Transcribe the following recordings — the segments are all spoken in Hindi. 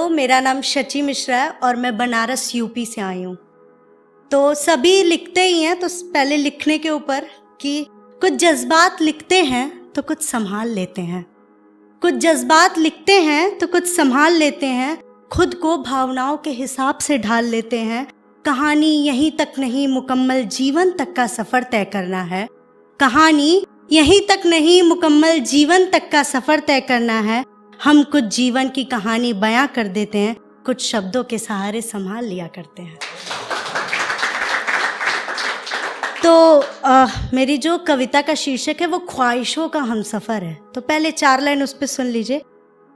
तो मेरा नाम शची मिश्रा है और मैं बनारस यूपी से आई हूँ। तो सभी लिखते ही हैं, तो पहले लिखने के ऊपर कि कुछ जज्बात लिखते हैं तो कुछ संभाल लेते हैं, कुछ जज्बात लिखते हैं तो कुछ संभाल लेते हैं, खुद को भावनाओं के हिसाब से ढाल लेते हैं। कहानी यहीं तक नहीं, मुकम्मल जीवन तक का सफ़र तय करना है। कहानी यहीं तक नहीं, मुकम्मल जीवन तक का सफ़र तय करना है। हम कुछ जीवन की कहानी बयां कर देते हैं, कुछ शब्दों के सहारे संभाल लिया करते हैं। तो मेरी जो कविता का शीर्षक है वो ख्वाहिशों का हमसफ़र है। तो पहले 4 लाइन उस पर सुन लीजिए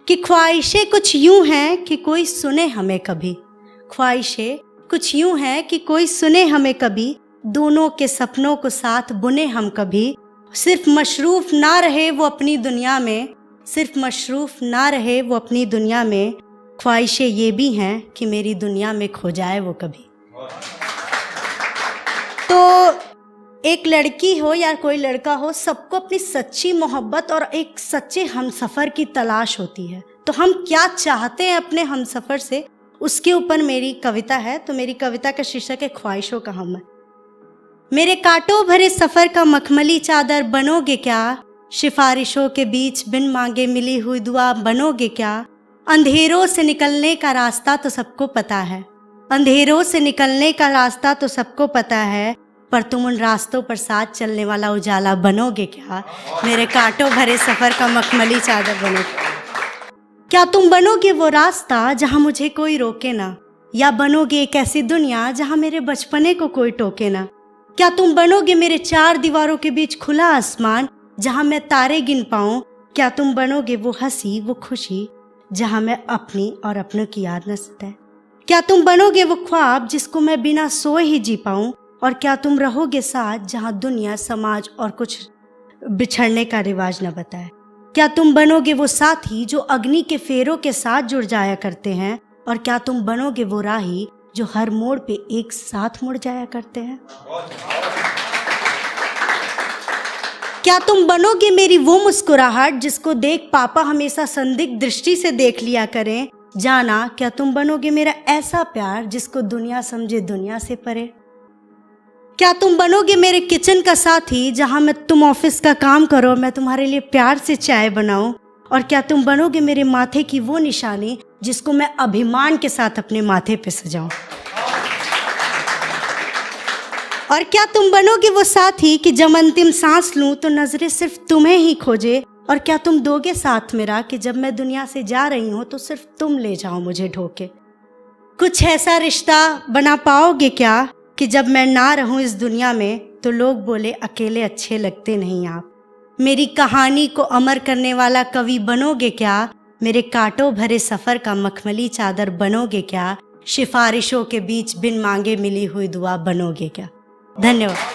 कि ख्वाहिशें कुछ यूं हैं कि कोई सुने हमें कभी, ख्वाहिशें कुछ यूं हैं कि कोई सुने हमें कभी, दोनों के सपनों को साथ बुने हम कभी। सिर्फ मशरूफ ना रहे वो अपनी दुनिया में, सिर्फ मशरूफ ना रहे वो अपनी दुनिया में, ख्वाहिशें ये भी हैं कि मेरी दुनिया में खो जाए वो कभी। तो एक लड़की हो या कोई लड़का हो, सबको अपनी सच्ची मोहब्बत और एक सच्चे हमसफ़र की तलाश होती है। तो हम क्या चाहते हैं अपने हमसफ़र से, उसके ऊपर मेरी कविता है। तो मेरी कविता का शीर्षक है ख्वाहिशों का हम। मेरे कांटों भरे सफ़र का मखमली चादर बनोगे क्या, सिफारिशों के बीच बिन मांगे मिली हुई दुआ बनोगे क्या। अंधेरों से निकलने का रास्ता तो सबको पता है, अंधेरों से निकलने का रास्ता तो सबको पता है, पर तुम उन रास्तों पर साथ चलने वाला उजाला बनोगे क्या। मेरे कांटों भरे सफ़र का मखमली चादर बनोगे क्या, तुम बनोगे वो रास्ता जहाँ मुझे कोई रोके ना, या बनोगे एक ऐसी दुनिया जहाँ मेरे बचपने को कोई टोके ना। क्या तुम बनोगे मेरे 4 दीवारों के बीच खुला आसमान जहाँ मैं तारे गिन पाऊँ। क्या तुम बनोगे वो हंसी वो खुशी जहाँ मैं अपनी और अपनों की याद न सताए। क्या तुम बनोगे वो ख्वाब जिसको मैं बिना सोए ही जी पाऊँ। और क्या तुम रहोगे साथ जहाँ दुनिया समाज और कुछ बिछड़ने का रिवाज न बताए। क्या तुम बनोगे वो साथी जो अग्नि के फेरों के साथ जुड़ जाया करते हैं। और क्या तुम बनोगे वो राही जो हर मोड़ पे एक साथ मुड़ जाया करते हैं। क्या तुम बनोगे मेरी वो मुस्कुराहट जिसको देख पापा हमेशा संदिग्ध दृष्टि से देख लिया करें। जाना क्या तुम बनोगे मेरा ऐसा प्यार जिसको दुनिया समझे दुनिया से परे। क्या तुम बनोगे मेरे किचन का साथी जहां मैं तुम ऑफिस का काम करो, मैं तुम्हारे लिए प्यार से चाय बनाऊं। और क्या तुम बनोगे मेरे माथे की वो निशानी जिसको मैं अभिमान के साथ अपने माथे पे सजाऊं। और क्या तुम बनोगे वो साथी कि जब अंतिम सांस लूं तो नजरें सिर्फ तुम्हें ही खोजे। और क्या तुम दोगे साथ मेरा कि जब मैं दुनिया से जा रही हूं तो सिर्फ तुम ले जाओ मुझे ढोके। कुछ ऐसा रिश्ता बना पाओगे क्या कि जब मैं ना रहूं इस दुनिया में तो लोग बोले अकेले अच्छे लगते नहीं आप। मेरी कहानी को अमर करने वाला कवि बनोगे क्या, मेरे कांटों भरे सफ़र का मखमली चादर बनोगे क्या, सिफारिशों के बीच बिन मांगे मिली हुई दुआ बनोगे क्या। धन्यवाद।